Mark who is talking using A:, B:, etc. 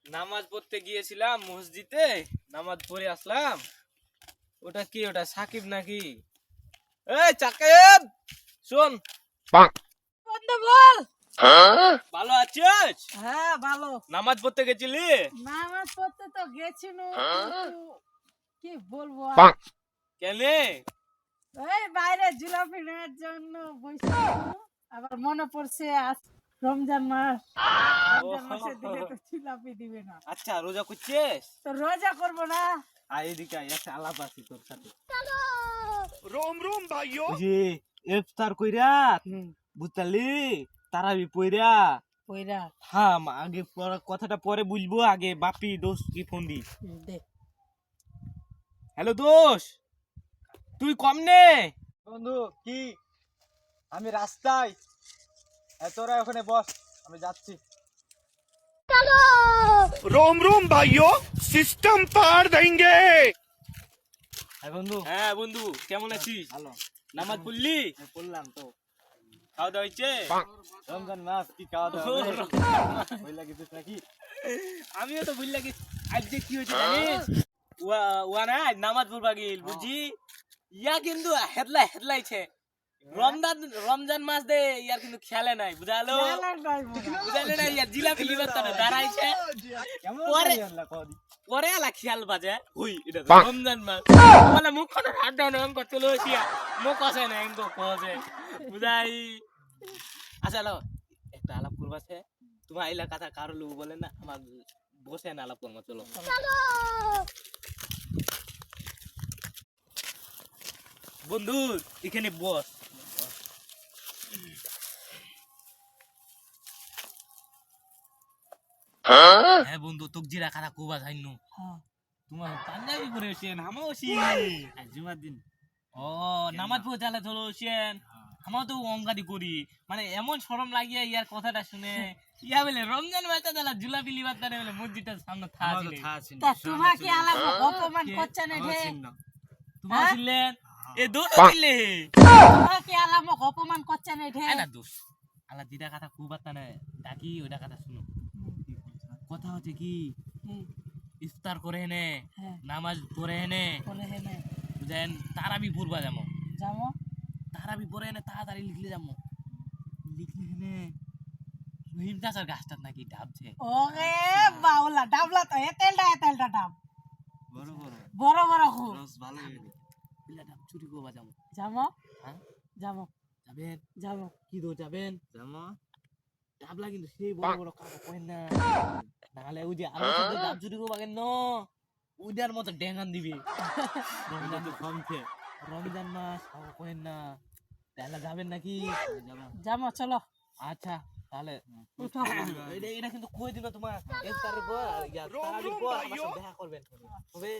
A: নামাজ পড়তে গিয়েছিলাম মসজিদে, নামাজ পড়ে আসলাম। ওটা কি, ওটা সাকিব নাকি? এই সাকিব, শোন।
B: বন্ধু বল।
A: ভালো আছিস?
B: হ্যাঁ ভালো।
A: নামাজ পড়তে গেছিলি?
B: নামাজ পড়তে তো গেছিনু, কিন্তু কি বলবো
A: কেনে?
B: এই বাইরে জিলাপি নেওয়ার জন্য বসেছিনু। আবার মনে পড়ছে আজ রমজান মাস, রমজান মাসে দিলে তো জিলাপি দিবে না।
A: আচ্ছা, রোজা করছিস?
B: তো রোজা করবো না?
A: আয় এদিকে আয়, একটা আলাপ আছে তোর সাথে।
C: रोम रोम भाइयों
A: ওই যে ইফতার কইরা বুঝলি, তারাবি পইরা
B: কইরা
A: থাম, আগে কথাটা পরে বুঝবো, আগে বাপি দোষ কি ফোন দি।
B: দে।
A: হ্যালো দোষ, তুই কম নে।
D: বন্ধু কি, আমি রাস্তায়, তোরা ওখানে বস, আমি যাচ্ছি।
C: रोम रोम भाइयों सिस्टम पार देंगे।
D: হ্যাঁ বন্ধু।
A: হ্যাঁ বন্ধু, কেমন আছিস?
D: ভালো।
A: নামাজ পড়লি?
D: বললাম তো,
A: খাওয়া দাওয়া হয়েছে?
D: রমজান মাস কি খাওয়া দাওয়া
A: ও,
D: হবে?
A: রমজান।
D: ভয় লাগিস নাকি?
A: আমিও তো ভুল লাগি। আজকে কি হয়েছে জানিস? ওয়া না নামাজ পড়বা গেল বুঝি, ইয়া কিন্তু হেদলাইছে। রমজান মাস দে ইয়ার কিন্তু খেলে নাই, বুঝালো? বুঝালে না, ইয়ার জিলাপি লিবার তানে দাঁড়াইছে।
D: কেমন
A: পরে
D: জানি আল্লাহ কদি।
A: পরে আলা খেয়াল বাজে, হুই এটা তো রমজান মাস। বলে মুখ কোন হাত দাও না, অঙ্ক চলে হইছিয়া মুখ আছে না, অঙ্ক কছে বুঝাই। আচ্ছা লো, একটা আলাপ করবাছে। তোমার এলাকাটা কারো লোক বলে না, আমার বসে না আলাপ করবো, চলো। বন্ধু এখানে বস। হ্যাঁ বন্ধু, তোক জিরা খারা কোবা যাইনু।
B: হ্যাঁ
A: তোমার পাঞ্জাবি পরে হইছেন, আমাও সি
D: জুমার দিন
A: ও নামাজ পড়ে চালে চলো হইছেন। আমাও তো অঙ্গাদি করি, মানে এমন শরম লাগিয়া ইয়ার কথাটা শুনে। ইয়া বলে রমজান মাসে দালা জুলাপি লিবার তারে বলে মসজিদটার সামনে থাকলে।
B: তা তোমাকে আলাপ অপমান করছেন এঠে?
A: তোমার
B: হ্যাঁ?
A: ছিলেন এ দোষ ছিলে।
B: তোমাকে আলাপ অপমান করছেন এঠে?
A: না দোষ আলা দিদা কথা খুব বার্তা না, ডাকি ওইটা কথা শুনো। কথা হচ্ছে কি, ইফতার করে এনে
B: হ্যাঁ
A: নামাজ পড়ে এনে
B: বলে হেনে
A: বুঝেন, তারাবি পড়বা যাবো।
B: যাবো।
A: তারাবি পড়ে এনে তাড়াতাড়ি লিখলে যাবো। লিখলে এনে রহিম চাচার গাছটার নাকি ডাবছে।
B: ওরে বাউলা ডাবলা তো এতেলটা ডাব
D: বড় বড়
B: বড় বড় খুব।
D: রস ভালো লাগে।
A: এগুলা ডাব চুরি করবা যাবো।
B: যাবো
A: হ্যাঁ
B: যাবো
A: যাবেন?
B: যাবো।
A: কি দো যাবেন?
D: জামা
A: ডাবলা কিন্তু সেই বড় বড় কাকা কয় না, নাহলে ওই যে আমার সাথে ডাব চুরি করবা কেন, ওইটার মতো ডেঙ্গান দিবে। রমজান তো কমছে, রমজান মাস কাকা কয় না, তাহলে যাবেন নাকি?
B: যাবো চলো।
A: আচ্ছা তাহলে
B: উঠো।
A: এটা কিন্তু কই দিল তোমার ইফতারের পর, তারাবির পর আমার সাথে দেখা করবেন হবে।